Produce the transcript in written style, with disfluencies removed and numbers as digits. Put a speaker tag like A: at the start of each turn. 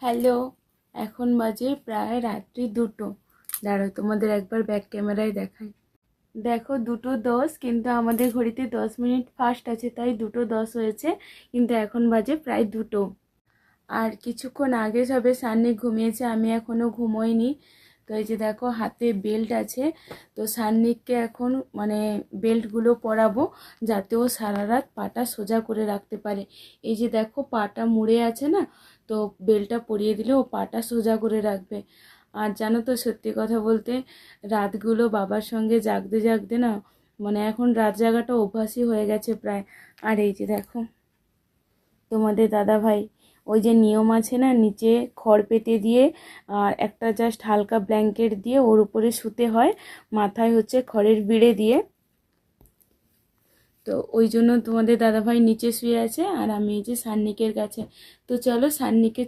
A: Hello, এখন বাজে প্রায় রাত্রি 2টো। দাঁড়াও তোমাদের একবার ব্যাক ক্যামেরায় দেখাই। দেখো 2:10, কিন্তু আমাদের ঘড়িতে 10 মিনিট ফাস্ট আছে, তাই 2:10 হয়েছে, কিন্তু এখন বাজে প্রায় 2টো। আর কিছুক্ষণ আগে সবে সান্নিক ঘুমিয়েছে, আমি এখনও ঘুমোইনি। তো এই যে দেখো হাতে বেল্ট আছে, তো সান্নিককে এখন মানে বেল্টগুলো পরাবো যাতে ও সারা রাত পাটা সোজা করে রাখতে পারে। এই যে দেখো পাটা মুড়ে আছে না, তো বেল্টটা পরিয়ে দিলে ও পাটা সোজা করে রাখবে। আর জানো তো, সত্যি কথা বলতে রাতগুলো বাবার সঙ্গে জাগতে জাগতে না, মানে এখন রাত জাগাটা অভ্যাসই হয়ে গেছে প্রায়। আর এই যে দেখো তোমাদের দাদা ভাই, ওই যে নিয়ম আছে না, নিচে খড় পেতে দিয়ে আর একটা জাস্ট হালকা ব্ল্যাঙ্কেট দিয়ে ওর উপরে শুতে হয়, মাথায় হচ্ছে খড়ের বিড়ে দিয়ে। তো ওই জন্য তোমাদের দাদা ভাই নিচে শুয়ে আছে আর আমি এই যে সান্নিকের কাছে। তো চলো সান্নিকে